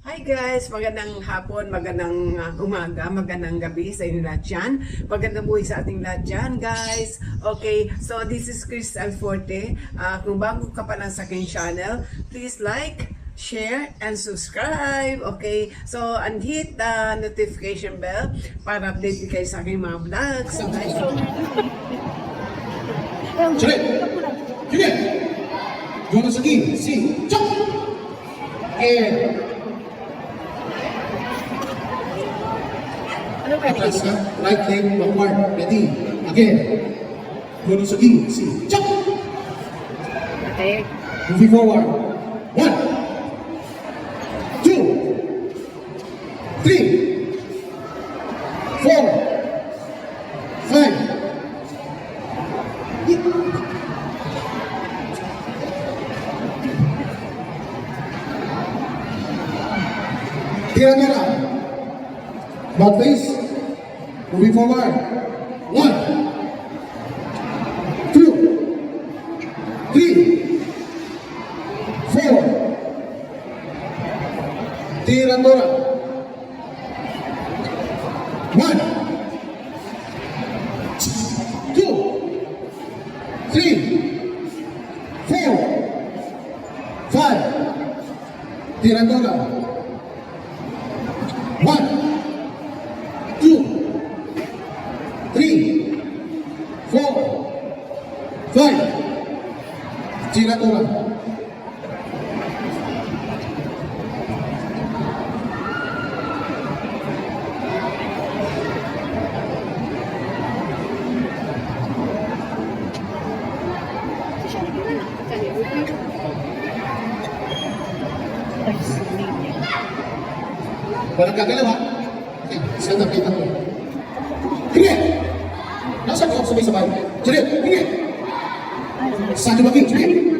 Hi guys! Magandang hapon, magandang umaga, magandang gabi sa inyo lahat dyan. Magandang buhay sa ating lahat dyan guys. Okay, so this is Chris Alforte. Kung bago ka pa lang sa aking channel, please like, share, and subscribe. Okay, so and hit the notification bell para update kayo sa aking mga vlogs. Okay, so... Sige! Sige! Jonas again. Si! Chok! Atras ka. Right leg backward. Ready. Again. Jonas again. Si! Chok! Okay. Moving forward. 1, 2, 3, 4, 5. Tira-tira. Back face. Moving forward. 1, 2, 3, 4. Tira-tira. 1, 2, 3, 4, 5. Tira-tira. 1, 2, 3, 4, 5. Tira-tira. Walang gagalaw ha? Okay, stand up kita ko. Hingi! Nasa ko sabay-sabay. Sige, hingi! Sadyo bagay, sige!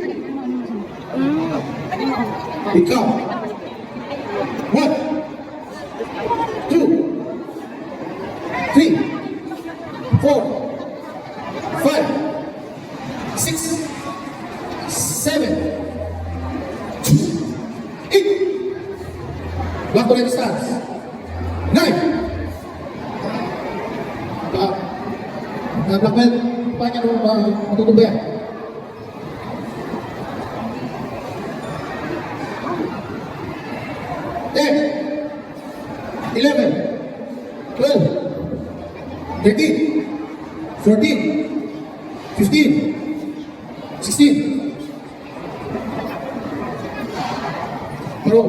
Ikaw! 1, 2, 3, 4, 5, 6, 7, 8. Back to left stance. 9. Black belt, paano niya matutubay yan? 10, 11, 12, 13, 14, 15, 16. Bro.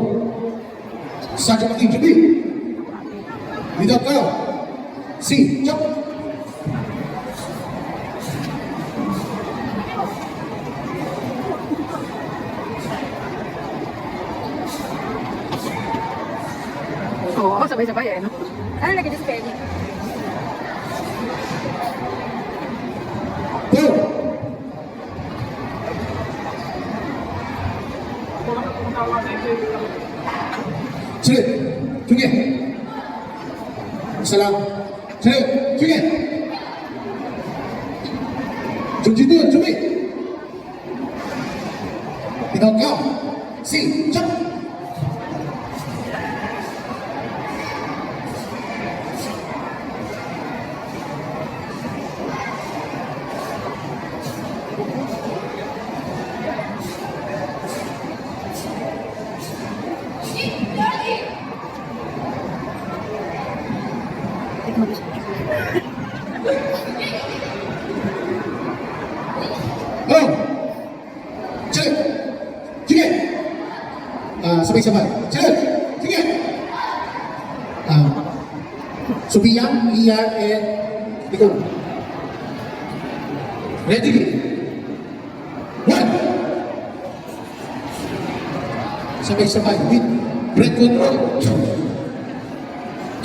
Saja makin jebi. Without kau. Si, chop. Oo, sabay-sabay eh, no? Ano lagi dito sa Penny? Go. Sige, sige. Salam. Sige, sige. Junjitu, jumi. Without kau. Si, chop. Oh, sige, sige. Sabay-sabay. Sige, sige. Subiyan, Iyan, and ikaw. Ready? 1. Sabay-sabay with breath control. 2,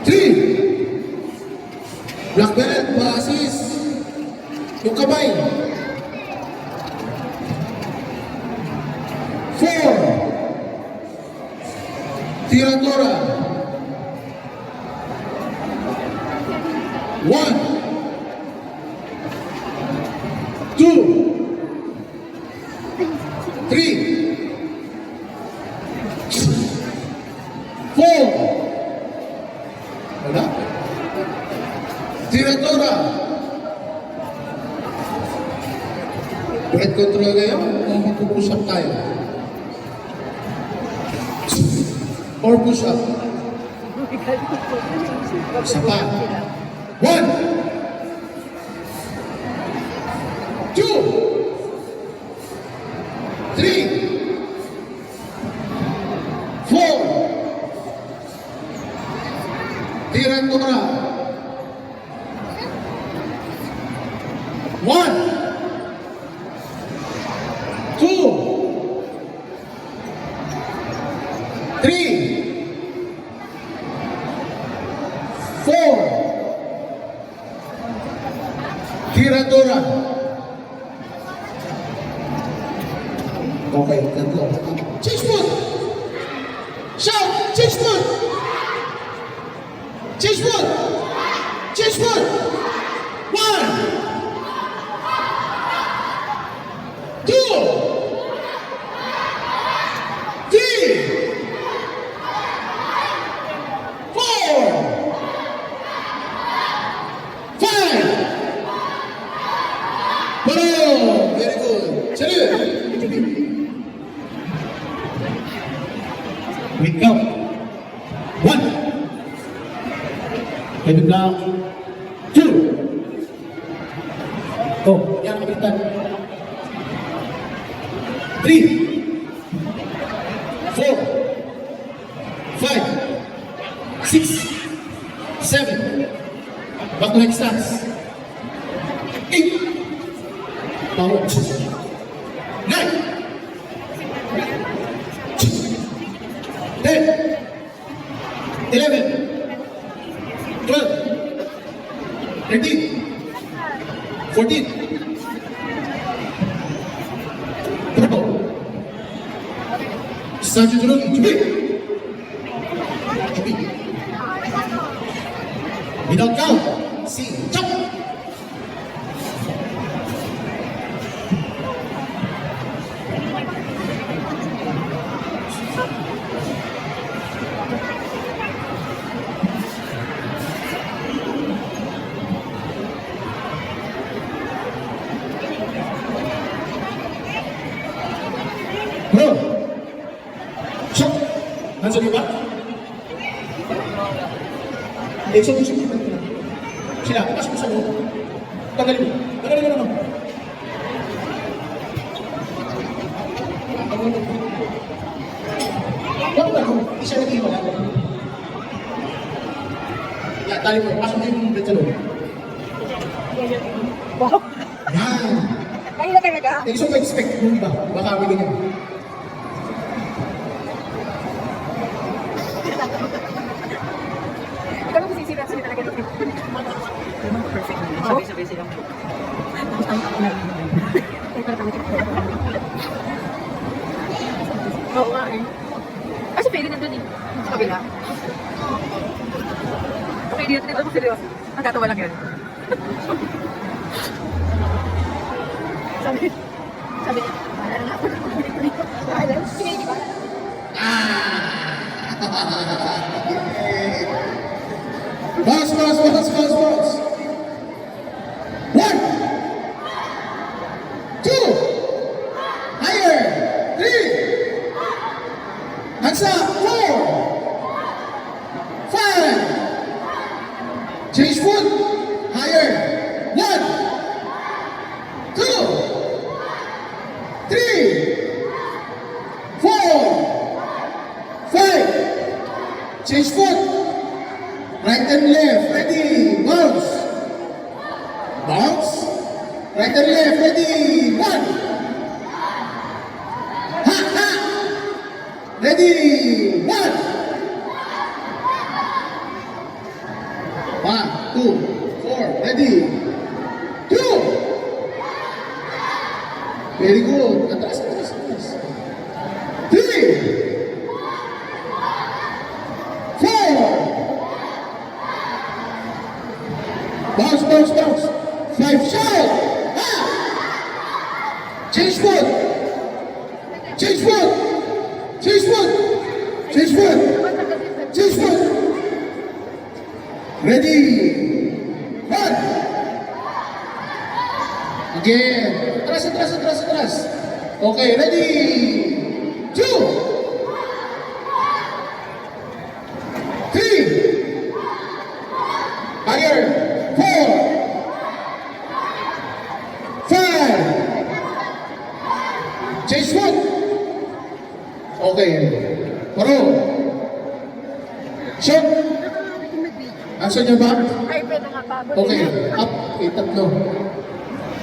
3. Black belt, basis. Yung kamay. 4. Tira-tora. 1, 2, Breath control kayo o mag-push up tayo? Or push up? Isa pa. 1, 2, 3, 4. Tiran ko na. 1, 2, 3, 4. Tiradora. Okay, tatlo. Change foot! Shout! Change foot! Change foot! Change foot! 1, 2, 3, 4, 5. Boom! Very good. Salute! Wait, count. 1. Head down. 2. Oh, yan, kapitan. 3, 4, 5, 6, 7. Back to next stance. 8. Power. 9. 10. 11. 12. 13. 14. Purple. Sergeant Junod, Jubi. Jubi. Without count. See. Jump. Bro. Shot. Hands on your back. Exo. Sila, pasok mo sa loob. Tagalin mo. Tagalin mo naman. Huwag ba ako? Isa na kayo wala. Ya, tali mo. Pasok mo yung bed sa loob. Wow. Yan. Kayo na talaga. Exo ka expect mo iba. Baka may ganyan. Ikaw lang masisira sila talaga dito. Perfect. Sabay-sabay sila. Oo nga eh. Kasi pwede nandun eh. Sa kabila. Okay, di natin ito seryoso. Nagkatawa lang yan. Sabi, sige, di ba? Boss. 1, 2, higher. 3, hands up. 4, 5. Change foot. Higher. 1, 2, 3, 4, 5. Change foot. Right and left. Ready. Bounce. Bounce. Right and left. Ready. 1. Ha. Ready. 1. 1, 2, 4. Ready. 2. Very good. Atras. 3. 4. Bounce. 5. Shout. Ha. Change foot. Ready. 1. Again. Atras. atras. Okay, ready? 2, 3, higher, 4, 5, change foot. Okay, paro. Shot. Asan niyo ba? Ay, pwede nga pagod. Okay, up. Okay, tatlo.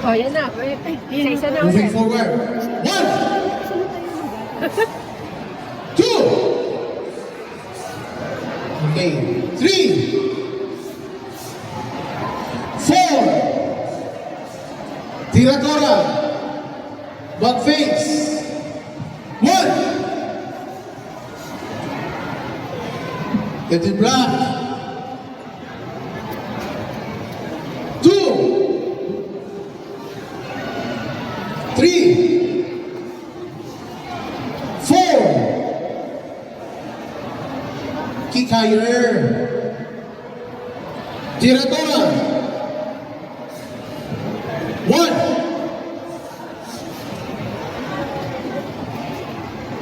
Oh, yan na. Ay, isa na. Moving forward. 1, 2, okay, 3, 4, tiradora, back face, 1, little black, 2, 3, 4, kick higher, tiradora, 1,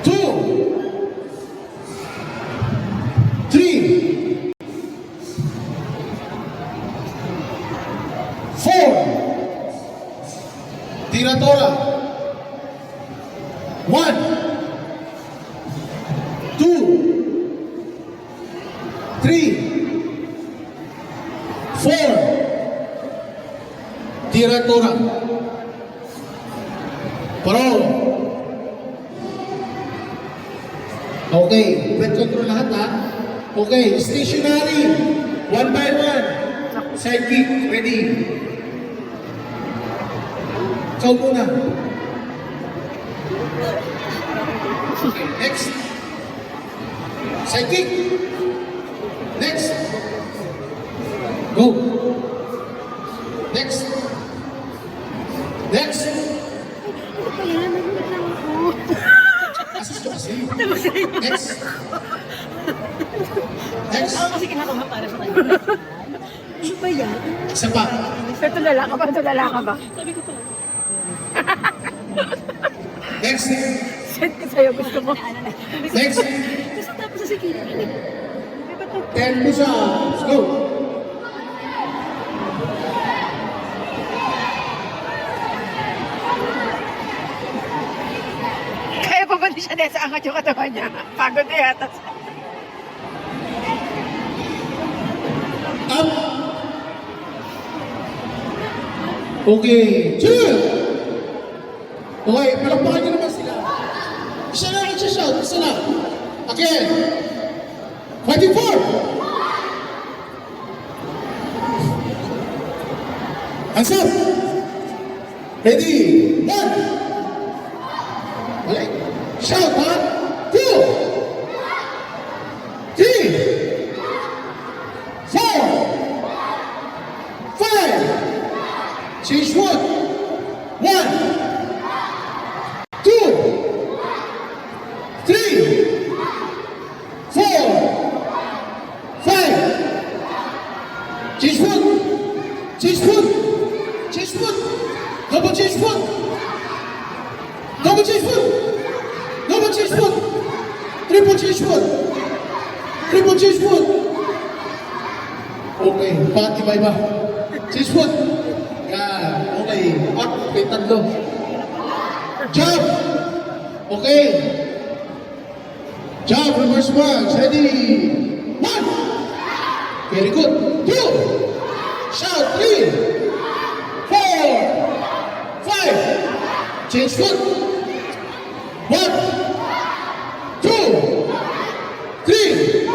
2, 3, 4, tiradora, 1, 2, 3, 4, tiradora, paro. Okay, breath control lahat ha. Okay, stationary, 1 by 1, side kick, ready. Ikaw muna. Okay, next. Side kick. Next. Go. Next. Next. Assist ko kasi. Next. Next. Ako kasi kinakama para sa kanya. Ano ba yan? Isa pa. Pero tulala ka ba? Tulala ka ba? Sabi ko pa. Next. Send ko sa'yo. Gusto mo. Next. Gusto tapos sa sikina. 10 push-ups. Go. Kaya pa ba di siya nesa angat yung katawan niya? Pagod na yata. Up. Okay. Two. Okay, palakpakan niyo naman sila. Isa na, isa-shout. Isa na. Again. 24. Hands up. Ready. 1. Okay. Shout. 1, 2, 3, 4, 5. Change foot. 1, 2, 3, 4, 5. Change foot. Change foot. Change foot. Double change foot. Double change foot. Double change foot. Triple change foot. Triple change foot. Okay, pat iba-iba. Change foot. Yan. Okay. Up. Okay, tatlo. Jump. Okay. Jump. Reverse march. Ready. 1. Very good. 2. Shout. 3. 4. 5. Change foot. 1, 2, 3,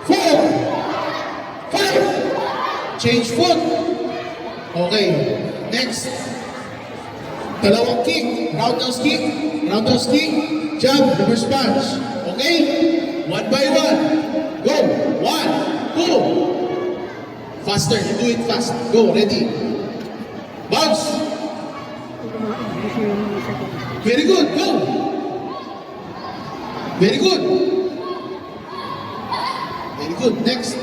4, 5. Change foot. Okay. Next. Dalawang kick. Roundhouse kick. Roundhouse kick. Jump. Reverse punch. Okay? 1 by 1. Go. 1, 2. Faster. You do it fast. Go. Ready. Bounce. Very good. Go. Very good. Very good. Next.